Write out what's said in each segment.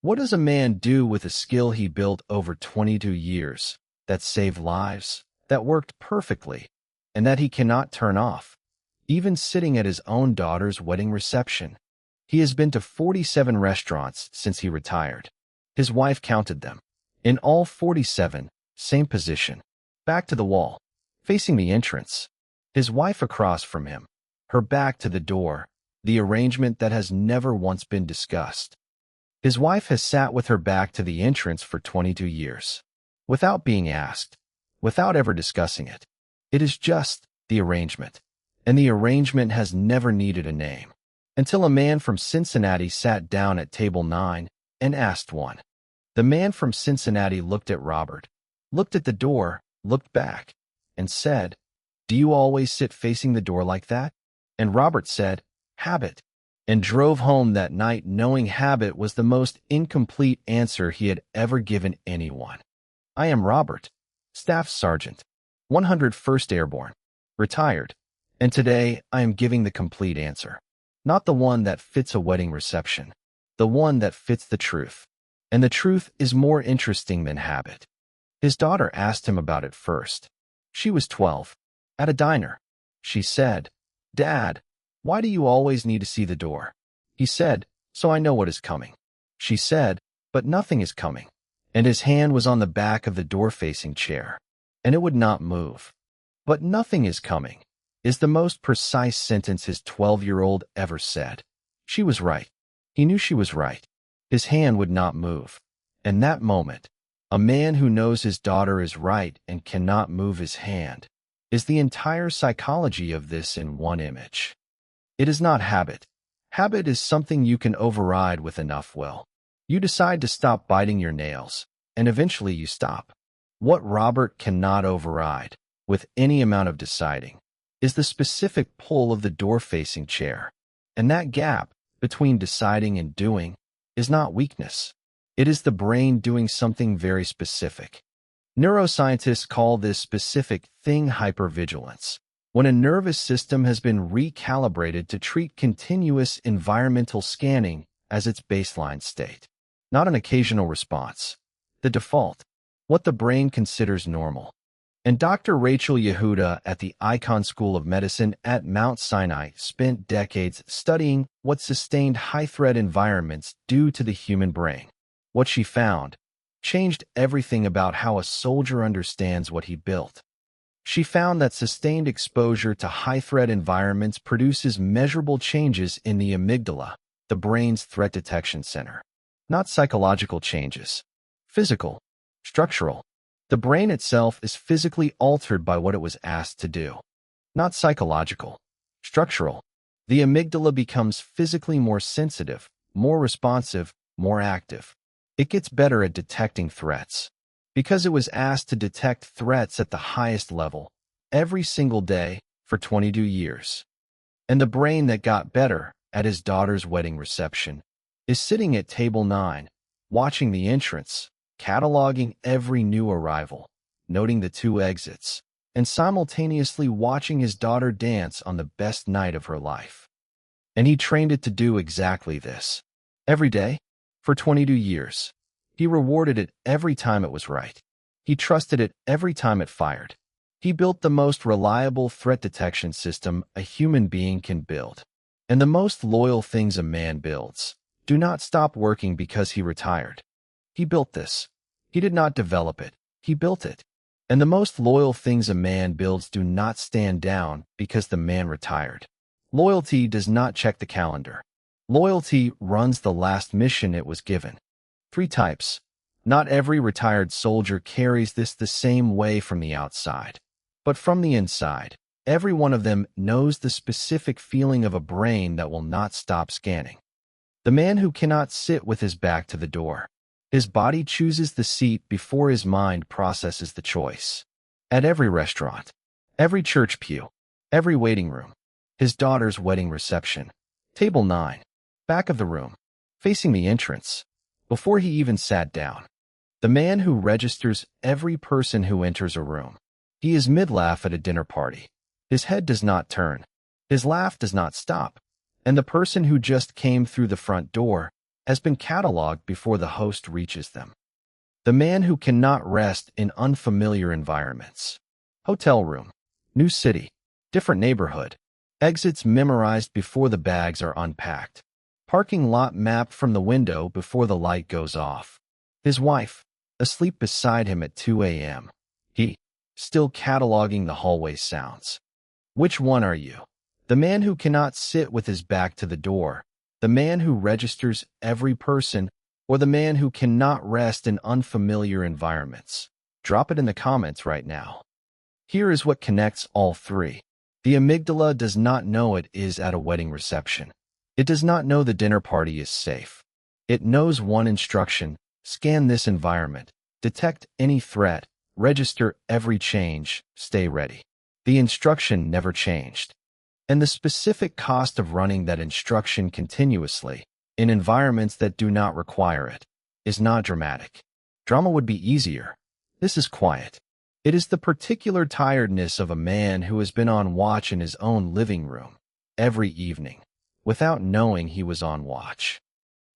What does a man do with a skill he built over 22 years, that saved lives, that worked perfectly, and that he cannot turn off? Even sitting at his own daughter's wedding reception, he has been to 47 restaurants since he retired. His wife counted them. In all 47, same position, back to the wall, facing the entrance. His wife across from him, her back to the door, the arrangement that has never once been discussed. His wife has sat with her back to the entrance for 22 years, without being asked, without ever discussing it. It is just the arrangement, and the arrangement has never needed a name, until a man from Cincinnati sat down at table 9 and asked one. The man from Cincinnati looked at Robert, looked at the door, looked back, and said, "Do you always sit facing the door like that?" And Robert said, "Habit," and drove home that night knowing habit was the most incomplete answer he had ever given anyone. I am Robert, Staff Sergeant, 101st Airborne, retired, and today I am giving the complete answer. Not the one that fits a wedding reception, the one that fits the truth. And the truth is more interesting than habit. His daughter asked him about it first. She was 12. At a diner, she said, "Dad, why do you always need to see the door?" He said, "So I know what is coming." She said, "But nothing is coming." And his hand was on the back of the door-facing chair, and it would not move. "But nothing is coming," is the most precise sentence his 12-year-old ever said. She was right. He knew she was right. His hand would not move. In that moment, a man who knows his daughter is right and cannot move his hand, is the entire psychology of this in one image. It is not habit. Habit is something you can override with enough will. You decide to stop biting your nails, and eventually you stop. What Robert cannot override, with any amount of deciding, is the specific pull of the door-facing chair. And that gap between deciding and doing is not weakness. It is the brain doing something very specific. Neuroscientists call this specific thing hypervigilance, when a nervous system has been recalibrated to treat continuous environmental scanning as its baseline state, not an occasional response, the default, what the brain considers normal. And Dr. Rachel Yehuda at the Icahn School of Medicine at Mount Sinai spent decades studying what sustained high-threat environments do to the human brain. What she found changed everything about how a soldier understands what he built. She found that sustained exposure to high-threat environments produces measurable changes in the amygdala, the brain's threat detection center. Not psychological changes. Physical, structural. The brain itself is physically altered by what it was asked to do. Not psychological, structural. The amygdala becomes physically more sensitive, more responsive, more active. It gets better at detecting threats. Because it was asked to detect threats at the highest level, every single day, for 22 years. And the brain that got better at his daughter's wedding reception is sitting at table 9, watching the entrance, cataloging every new arrival, noting the 2 exits, and simultaneously watching his daughter dance on the best night of her life. And he trained it to do exactly this. Every day, for 22 years. He rewarded it every time it was right. He trusted it every time it fired. He built the most reliable threat detection system a human being can build. And the most loyal things a man builds do not stop working because he retired. He built this. He did not develop it. He built it. And the most loyal things a man builds do not stand down because the man retired. Loyalty does not check the calendar. Loyalty runs the last mission it was given. 3 types. Not every retired soldier carries this the same way from the outside. But from the inside, every one of them knows the specific feeling of a brain that will not stop scanning. The man who cannot sit with his back to the door. His body chooses the seat before his mind processes the choice. At every restaurant, every church pew, every waiting room, his daughter's wedding reception, table 9, back of the room, facing the entrance, before he even sat down. The man who registers every person who enters a room. He is mid-laugh at a dinner party. His head does not turn. His laugh does not stop. And the person who just came through the front door has been cataloged before the host reaches them. The man who cannot rest in unfamiliar environments. Hotel room, new city, different neighborhood. Exits memorized before the bags are unpacked. Parking lot mapped from the window before the light goes off. His wife, asleep beside him at 2 a.m. He, still cataloging the hallway sounds. Which one are you? The man who cannot sit with his back to the door, the man who registers every person, or the man who cannot rest in unfamiliar environments? Drop it in the comments right now. Here is what connects all three. The amygdala does not know it is at a wedding reception. It does not know the dinner party is safe. It knows one instruction: scan this environment, detect any threat, register every change, stay ready. The instruction never changed. And the specific cost of running that instruction continuously, in environments that do not require it, is not dramatic. Drama would be easier. This is quiet. It is the particular tiredness of a man who has been on watch in his own living room every evening, without knowing he was on watch.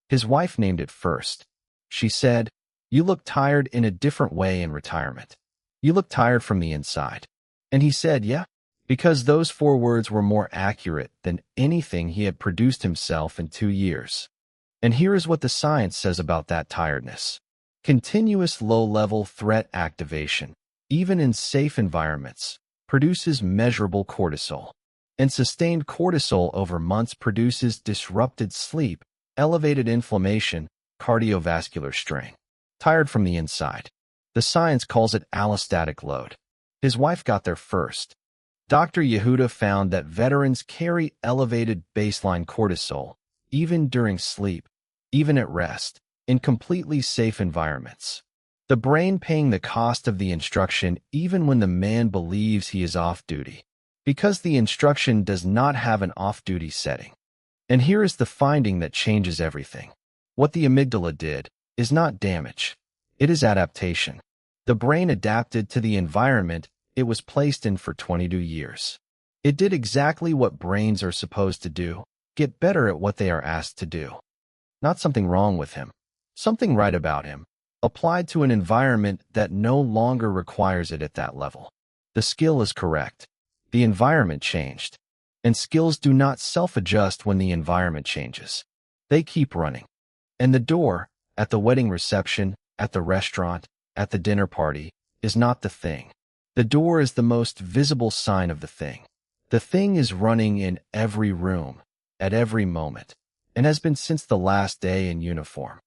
His wife named it first. She said, "You look tired in a different way in retirement. You look tired from the inside." And he said, "Yeah," because those 4 words were more accurate than anything he had produced himself in 2 years. And here is what the science says about that tiredness. Continuous low-level threat activation, even in safe environments, produces measurable cortisol. And sustained cortisol over months produces disrupted sleep, elevated inflammation, cardiovascular strain. Tired from the inside. The science calls it allostatic load. His wife got there first. Dr. Yehuda found that veterans carry elevated baseline cortisol, even during sleep, even at rest, in completely safe environments. The brain paying the cost of the instruction even when the man believes he is off-duty, because the instruction does not have an off-duty setting. And here is the finding that changes everything. What the amygdala did is not damage. It is adaptation. The brain adapted to the environment it was placed in for 22 years. It did exactly what brains are supposed to do, get better at what they are asked to do. Not something wrong with him, something right about him, applied to an environment that no longer requires it at that level. The skill is correct. The environment changed. And skills do not self-adjust when the environment changes. They keep running. And the door, at the wedding reception, at the restaurant, at the dinner party, is not the thing. The door is the most visible sign of the thing. The thing is running in every room, at every moment, and has been since the last day in uniform.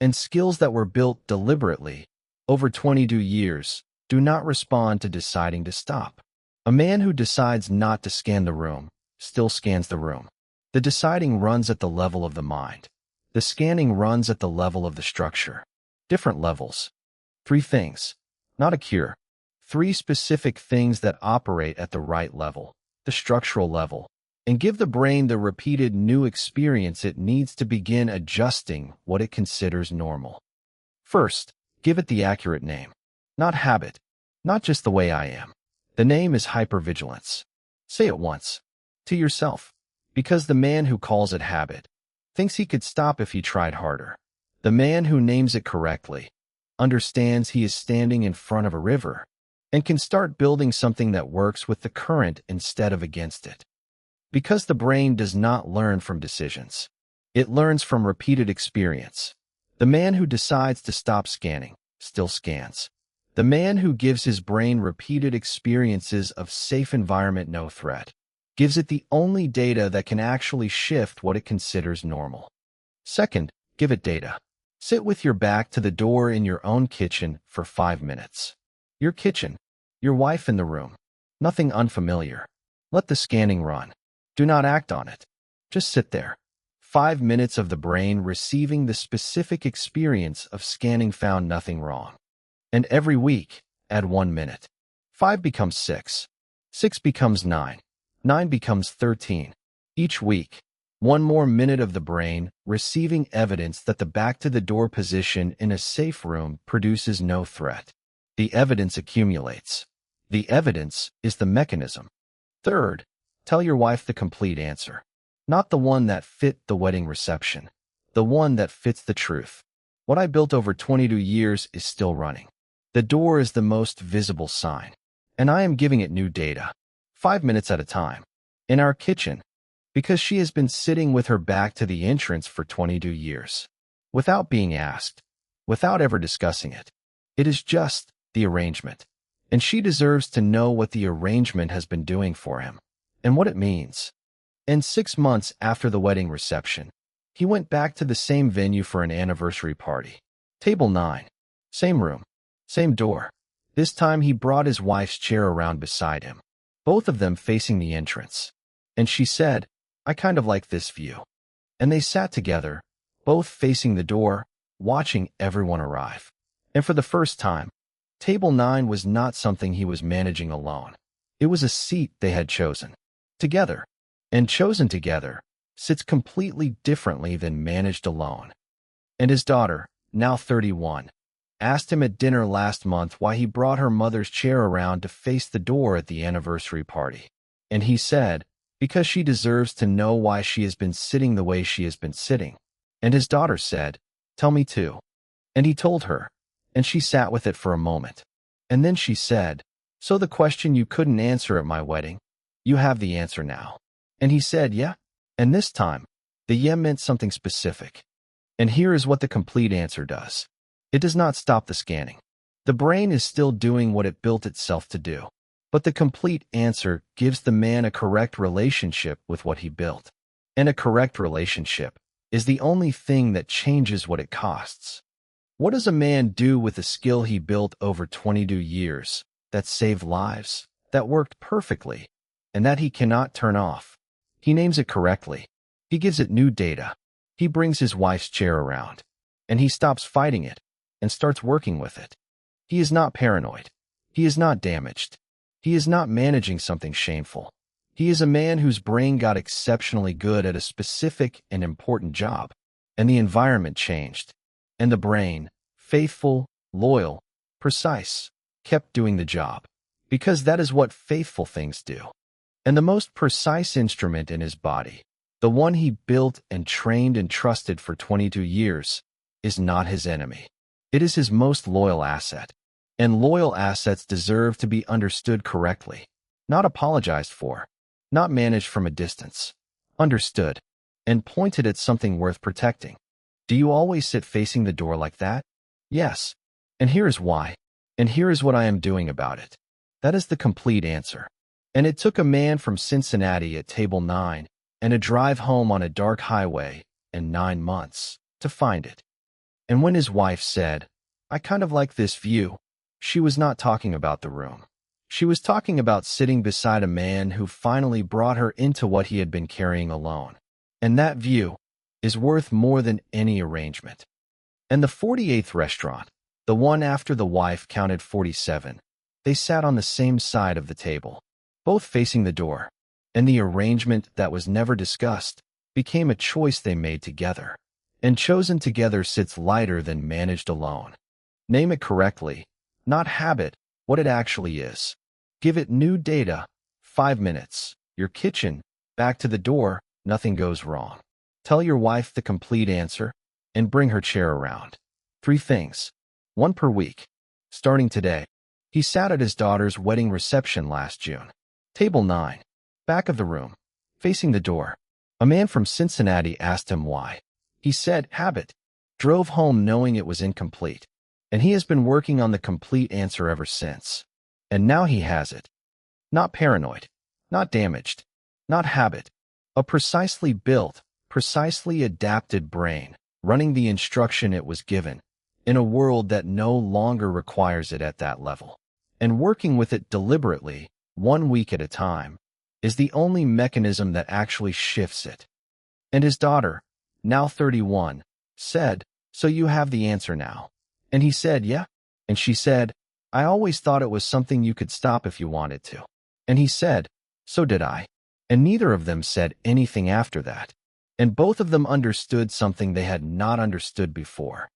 And skills that were built deliberately, over 22 years, do not respond to deciding to stop. A man who decides not to scan the room still scans the room. The deciding runs at the level of the mind. The scanning runs at the level of the structure. Different levels. 3 things, not a cure. 3 specific things that operate at the right level, the structural level, and give the brain the repeated new experience it needs to begin adjusting what it considers normal. First, give it the accurate name. Not habit, not just the way I am. The name is hypervigilance. Say it once, to yourself, because the man who calls it habit thinks he could stop if he tried harder. The man who names it correctly understands he is standing in front of a river and can start building something that works with the current instead of against it. Because the brain does not learn from decisions. It learns from repeated experience. The man who decides to stop scanning still scans. The man who gives his brain repeated experiences of safe environment, no threat, gives it the only data that can actually shift what it considers normal. Second, give it data. Sit with your back to the door in your own kitchen for 5 minutes. Your kitchen, your wife in the room. Nothing unfamiliar. Let the scanning run. Do not act on it. Just sit there. 5 minutes of the brain receiving the specific experience of scanning found nothing wrong. And every week, add 1 minute. 5 becomes 6. 6 becomes 9. 9 becomes 13. Each week, 1 more minute of the brain receiving evidence that the back-to-the-door position in a safe room produces no threat. The evidence accumulates. The evidence is the mechanism. Third, tell your wife the complete answer. Not the one that fit the wedding reception. the one that fits the truth. What I built over 22 years is still running. The door is the most visible sign, and I am giving it new data, 5 minutes at a time, in our kitchen, because she has been sitting with her back to the entrance for 22 years, without being asked, without ever discussing it. It is just the arrangement, and she deserves to know what the arrangement has been doing for him, and what it means. And 6 months after the wedding reception, he went back to the same venue for an anniversary party. Table 9. Same room. Same door. This time he brought his wife's chair around beside him, both of them facing the entrance. And she said, "I kind of like this view." And they sat together, both facing the door, watching everyone arrive. And for the first time, Table 9 was not something he was managing alone. It was a seat they had chosen together. And chosen together sits completely differently than managed alone. And his daughter, now 31, asked him at dinner last month why he brought her mother's chair around to face the door at the anniversary party. And he said, because she deserves to know why she has been sitting the way she has been sitting. And his daughter said, "Tell me too." And he told her, and she sat with it for a moment. And then she said, "So the question you couldn't answer at my wedding, you have the answer now." And he said, "Yeah." And this time, the yeah meant something specific. And here is what the complete answer does. It does not stop the scanning. The brain is still doing what it built itself to do. But the complete answer gives the man a correct relationship with what he built. And a correct relationship is the only thing that changes what it costs. What does a man do with the skill he built over 22 years that saved lives, that worked perfectly, and that he cannot turn off? He names it correctly. He gives it new data. He brings his wife's chair around, and he stops fighting it and starts working with it. He is not paranoid. He is not damaged. He is not managing something shameful. He is a man whose brain got exceptionally good at a specific and important job, and the environment changed. And the brain, faithful, loyal, precise, kept doing the job, because that is what faithful things do. And the most precise instrument in his body, the one he built and trained and trusted for 22 years, is not his enemy. It is his most loyal asset. And loyal assets deserve to be understood correctly, not apologized for, not managed from a distance, understood, and pointed at something worth protecting. Do you always sit facing the door like that? Yes. And here is why. And here is what I am doing about it. That is the complete answer. And it took a man from Cincinnati at Table 9 and a drive home on a dark highway and 9 months to find it. And when his wife said, "I kind of like this view," she was not talking about the room. She was talking about sitting beside a man who finally brought her into what he had been carrying alone. And that view is worth more than any arrangement. And the 48th restaurant, the one after the wife counted 47, they sat on the same side of the table, both facing the door, and the arrangement that was never discussed became a choice they made together. And chosen together sits lighter than managed alone. Name it correctly, not habit, what it actually is. Give it new data, 5 minutes, your kitchen, back to the door, nothing goes wrong. Tell your wife the complete answer, and bring her chair around. 3 things, 1 per week. Starting today. He sat at his daughter's wedding reception last June. Table 9, back of the room, facing the door. A man from Cincinnati asked him why. He said, "Habit." Drove home knowing it was incomplete. And he has been working on the complete answer ever since. And now he has it. Not paranoid, not damaged, not habit. A precisely built, precisely adapted brain, running the instruction it was given, in a world that no longer requires it at that level. And working with it deliberately, 1 week at a time, is the only mechanism that actually shifts it. And his daughter, now 31, said, "So you have the answer now." And he said, "Yeah." And she said, "I always thought it was something you could stop if you wanted to." And he said, "So did I." And neither of them said anything after that. And both of them understood something they had not understood before.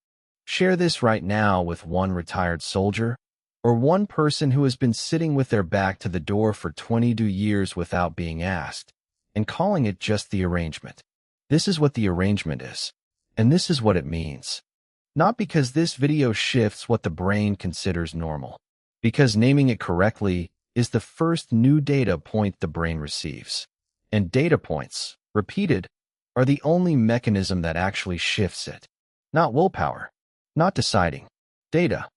Share this right now with one retired soldier, or one person who has been sitting with their back to the door for 22 years without being asked, and calling it just the arrangement. This is what the arrangement is. And this is what it means. Not because this video shifts what the brain considers normal, because naming it correctly is the first new data point the brain receives. And data points, repeated, are the only mechanism that actually shifts it. Not willpower, not deciding, data.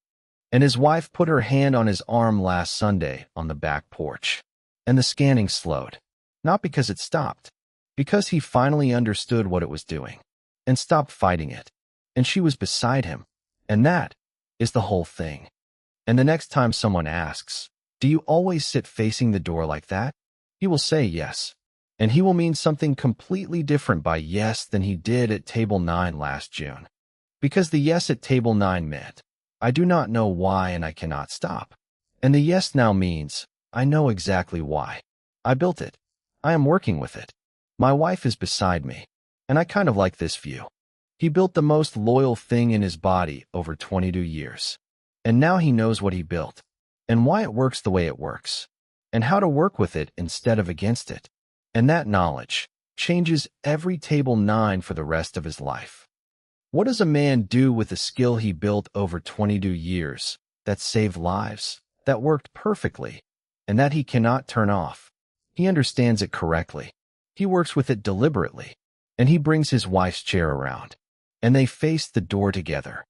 And his wife put her hand on his arm last Sunday on the back porch. And the scanning slowed. Not because it stopped, because he finally understood what it was doing and stopped fighting it. And she was beside him. And that is the whole thing. And the next time someone asks, "Do you always sit facing the door like that?" he will say yes. And he will mean something completely different by yes than he did at table 9 last June. Because the yes at table 9 meant, I do not know why and I cannot stop. And the yes now means, I know exactly why. I built it. I am working with it. My wife is beside me. And I kind of like this view. He built the most loyal thing in his body over 22 years. And now he knows what he built, and why it works the way it works, and how to work with it instead of against it. And that knowledge changes every table 9 for the rest of his life. What does a man do with the skill he built over 22 years that saved lives, that worked perfectly, and that he cannot turn off? He understands it correctly. He works with it deliberately, and he brings his wife's chair around, and they face the door together.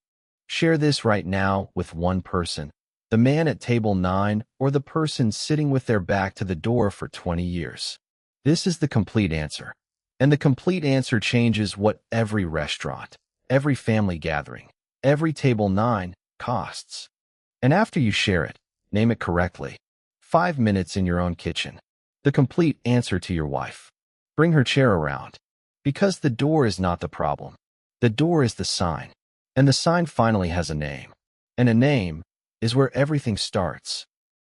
Share this right now with one person, the man at table 9 or the person sitting with their back to the door for 20 years. This is the complete answer. And the complete answer changes what every restaurant, every family gathering, every table 9 costs. And after you share it, name it correctly. 5 minutes in your own kitchen. The complete answer to your wife. Bring her chair around. Because the door is not the problem. The door is the sign. And the sign finally has a name. And a name is where everything starts.